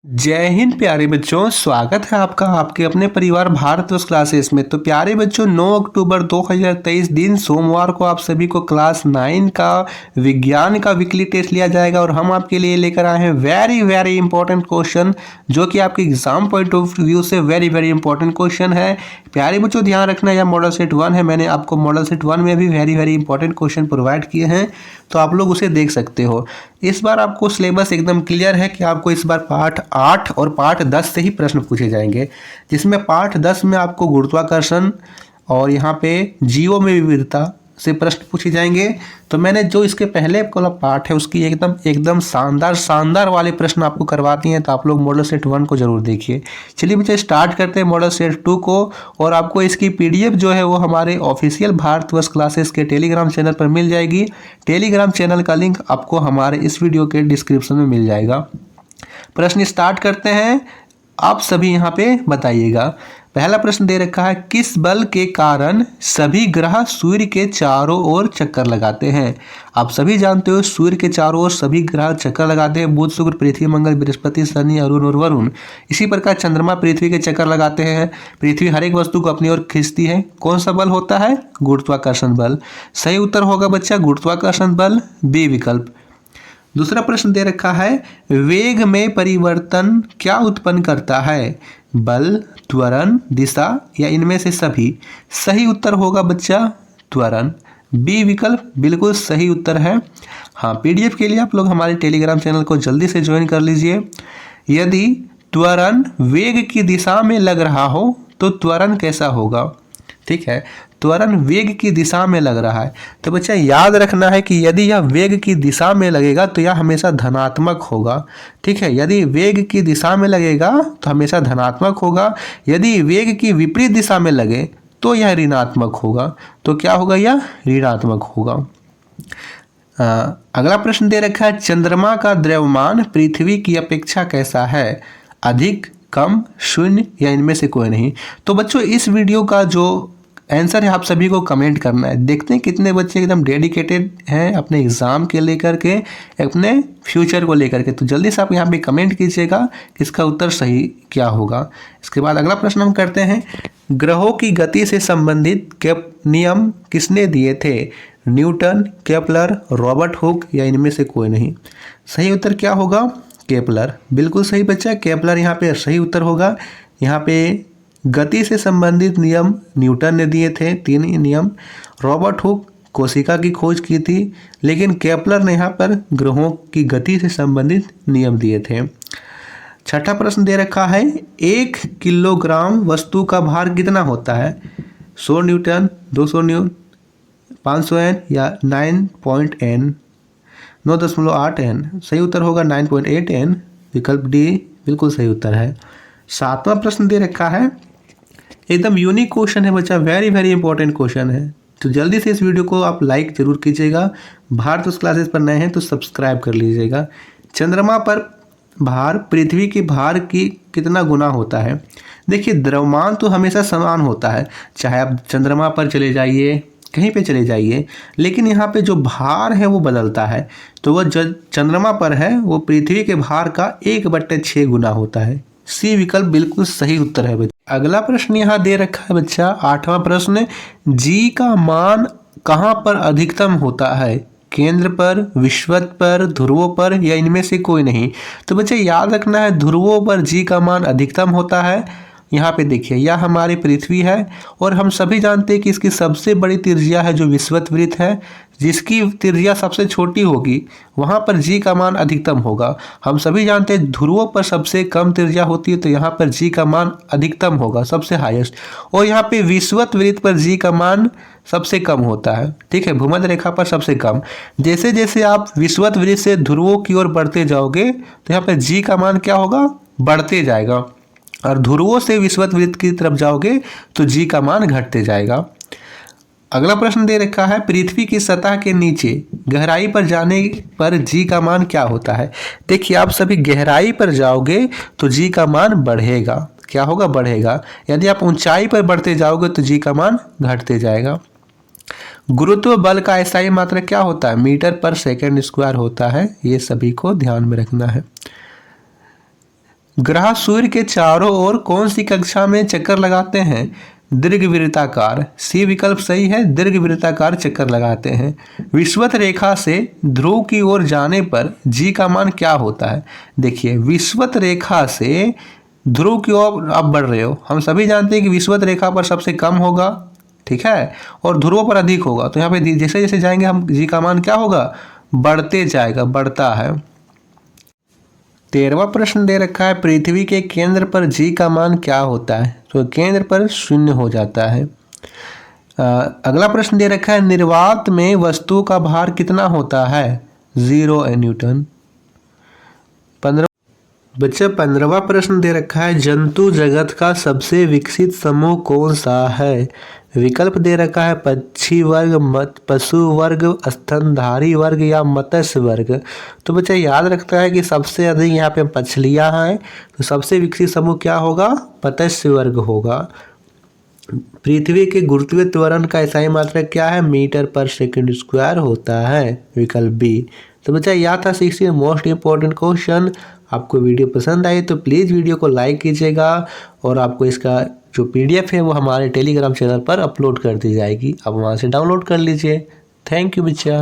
जय हिंद प्यारे बच्चों, स्वागत है आपका आपके अपने परिवार भारतवर्ष क्लासेस में। तो प्यारे बच्चों, 9 अक्टूबर 2023 दिन सोमवार को आप सभी को क्लास 9 का विज्ञान का वीकली टेस्ट लिया जाएगा और हम आपके लिए लेकर आए हैं वेरी वेरी इंपॉर्टेंट क्वेश्चन, जो कि आपके एग्जाम पॉइंट ऑफ व्यू से वेरी वेरी इंपॉर्टेंट क्वेश्चन है। प्यारे बच्चों, ध्यान रखना, यह मॉडल सेट 1 है। मैंने आपको मॉडल सेट 1 में भी very very important question provide किए हैं, तो आप लोग उसे देख सकते हो। इस बार आपको सिलेबस एकदम क्लियर है कि आपको इस बार पार्ट 8 और पार्ट 10 से ही प्रश्न पूछे जाएंगे, जिसमें पार्ट 10 में आपको गुरुत्वाकर्षण और यहाँ पे जीवों में विविधता से प्रश्न पूछे जाएंगे। तो मैंने जो इसके पहले वाला पार्ट है उसकी एकदम शानदार वाले प्रश्न आपको करवाती हैं, तो आप लोग मॉडल सेट 1 को जरूर देखिए। चलिए बच्चे, स्टार्ट करते हैं मॉडल सेट 2 को। और आपको इसकी पीडीएफ जो है वो हमारे ऑफिशियल भारतवर्ष क्लासेस के टेलीग्राम चैनल पर मिल जाएगी। टेलीग्राम चैनल का लिंक आपको हमारे इस वीडियो के डिस्क्रिप्शन में मिल जाएगा। प्रश्न स्टार्ट करते हैं, आप सभी यहाँ पे बताइएगा। पहला प्रश्न दे रखा है, किस बल के कारण सभी ग्रह सूर्य के चारों ओर चक्कर लगाते हैं? आप सभी जानते हो सूर्य के चारों ओर सभी ग्रह चक्कर लगाते हैं। बुध, शुक्र, पृथ्वी, मंगल, बृहस्पति, शनि, अरुण और वरुण। इसी प्रकार चंद्रमा पृथ्वी के चक्कर लगाते हैं। पृथ्वी हर एक वस्तु को अपनी ओर खींचती है। कौन सा बल होता है? गुरुत्वाकर्षण बल। सही उत्तर होगा बच्चा गुरुत्वाकर्षण बल, बी विकल्प। दूसरा प्रश्न दे रखा है, वेग में परिवर्तन क्या उत्पन्न करता है? बल, त्वरण, दिशा या इनमें से सभी? सही उत्तर होगा बच्चा त्वरण, बी विकल्प बिल्कुल सही उत्तर है। हाँ, पीडीएफ के लिए आप लोग हमारे टेलीग्राम चैनल को जल्दी से ज्वाइन कर लीजिए। यदि त्वरण वेग की दिशा में लग रहा हो तो त्वरण कैसा होगा? ठीक है, त्वरण वेग की दिशा में लग रहा है तो बच्चा याद रखना है कि यदि यह वेग की दिशा में लगेगा तो यह हमेशा धनात्मक होगा। ठीक है, यदि वेग की दिशा में लगेगा तो हमेशा धनात्मक होगा। यदि वेग की विपरीत दिशा में लगे तो यह ऋणात्मक होगा। तो क्या होगा? यह ऋणात्मक होगा। अगला प्रश्न दे रखा है, चंद्रमा का द्रव्यमान पृथ्वी की अपेक्षा कैसा है? अधिक, कम, शून्य या इनमें से कोई नहीं? तो बच्चों, इस वीडियो का जो आंसर है आप सभी को कमेंट करना है। देखते हैं कितने बच्चे एकदम डेडिकेटेड हैं अपने एग्जाम के लेकर के, अपने फ्यूचर को लेकर के। तो जल्दी से आप यहाँ पे कमेंट कीजिएगा कि इसका उत्तर सही क्या होगा। इसके बाद अगला प्रश्न हम करते हैं, ग्रहों की गति से संबंधित नियम किसने दिए थे? न्यूटन, केपलर, रॉबर्ट हुक या इनमें से कोई नहीं? सही उत्तर क्या होगा? केपलर, बिल्कुल सही बच्चा, केपलर यहाँ पे सही उत्तर होगा। यहाँ पे गति से संबंधित नियम न्यूटन ने दिए थे, 3 नियम। रॉबर्ट हुक कोशिका की खोज की थी, लेकिन केपलर ने यहाँ पर ग्रहों की गति से संबंधित नियम दिए थे। छठा प्रश्न दे रखा है, 1 किलोग्राम वस्तु का भार कितना होता है? 100 न्यूटन, 200 न्यूटन, 500 एन या 9.8 एन? सही उत्तर होगा 9.8 एन, विकल्प डी बिल्कुल सही उत्तर है। 7वां प्रश्न दे रखा है, एकदम यूनिक क्वेश्चन है बच्चा, वेरी वेरी इंपॉर्टेंट क्वेश्चन है। तो जल्दी से इस वीडियो को आप लाइक जरूर कीजिएगा। भारत क्लासेस पर नए हैं तो सब्सक्राइब कर लीजिएगा। चंद्रमा पर भार पृथ्वी के भार की कितना गुना होता है? देखिए, द्रव्यमान तो हमेशा समान होता है, चाहे आप चंद्रमा पर चले जाइए, कहीं पे चले जाइए, लेकिन यहाँ पे जो भार है वो बदलता है। तो वह जो चंद्रमा पर है वो पृथ्वी के भार का 1/6 गुना होता है। सी विकल्प बिल्कुल सही उत्तर है बच्चा। अगला प्रश्न यहाँ दे रखा है बच्चा, 8वां प्रश्न, जी का मान कहाँ पर अधिकतम होता है? केंद्र पर, विषुवत पर, ध्रुवों पर या इनमें से कोई नहीं? तो बच्चे याद रखना है, ध्रुवों पर जी का मान अधिकतम होता है। यहाँ पे देखिए, यह हमारी पृथ्वी है और हम सभी जानते हैं कि इसकी सबसे बड़ी त्रिज्या है जो विषुवत वृत्त है। जिसकी त्रिज्या सबसे छोटी होगी वहाँ पर जी का मान अधिकतम होगा। हम सभी जानते हैं ध्रुवों पर सबसे कम त्रिज्या होती है, तो यहाँ पर जी का मान अधिकतम होगा, सबसे हाईएस्ट। और यहाँ पे विषुवत वृत्त पर जी का मान सबसे कम होता है। ठीक है, भूमध्य रेखा पर सबसे कम। जैसे जैसे आप विषुवत वृत्त से ध्रुवों की ओर बढ़ते जाओगे तो यहाँ पर जी का मान क्या होगा? बढ़ते जाएगा। और ध्रुवों से विषुवत वृत्त की तरफ जाओगे तो जी का मान घटते जाएगा। अगला प्रश्न दे रखा है, पृथ्वी की सतह के नीचे गहराई पर जाने पर जी का मान क्या होता है? देखिए, आप सभी गहराई पर जाओगे तो जी का मान बढ़ेगा। क्या होगा? बढ़ेगा। यदि आप ऊंचाई पर बढ़ते जाओगे तो जी का मान घटते जाएगा। गुरुत्व बल का SI मात्रक क्या होता है? मीटर पर सेकंड स्क्वायर होता है। ये सभी को ध्यान में रखना है। ग्रह सूर्य के चारों ओर कौन सी कक्षा में चक्कर लगाते हैं? दीर्घवृत्ताकार। सी विकल्प सही है, दीर्घवृत्ताकार चक्कर लगाते हैं। विषुवत रेखा से ध्रुव की ओर जाने पर जी का मान क्या होता है? देखिए, विषुवत रेखा से ध्रुव की ओर आप बढ़ रहे हो, हम सभी जानते हैं कि विषुवत रेखा पर सबसे कम होगा, ठीक है, और ध्रुवों पर अधिक होगा। तो यहाँ पे जैसे जैसे जाएंगे हम, जी का मान क्या होगा? बढ़ते जाएगा, बढ़ता है। 13वां प्रश्न दे रखा है, पृथ्वी के केंद्र पर जी का मान क्या होता है? तो केंद्र पर 0 हो जाता है। अगला प्रश्न दे रखा है, निर्वात में वस्तु का भार कितना होता है? 0 न्यूटन। 15वां प्रश्न दे रखा है, जंतु जगत का सबसे विकसित समूह कौन सा है? विकल्प दे रखा है, पक्षी वर्ग, पशु वर्ग, स्तनधारी वर्ग या मत्स्य वर्ग। तो बच्चा याद रखता है कि सबसे अधिक यहाँ पे मछलियाँ हैं, तो सबसे विकसित समूह क्या होगा? मत्स्य वर्ग होगा। पृथ्वी के गुरुत्वीय त्वरण का इकाई मात्रक क्या है? मीटर पर सेकंड स्क्वायर होता है, विकल्प बी। तो बच्चा यह था 60 मोस्ट इंपॉर्टेंट क्वेश्चन। आपको वीडियो पसंद आई तो प्लीज़ वीडियो को लाइक कीजिएगा, और आपको इसका जो PDF है वो हमारे टेलीग्राम चैनल पर अपलोड कर दी जाएगी, आप वहाँ से डाउनलोड कर लीजिए। थैंक यू बच्चा।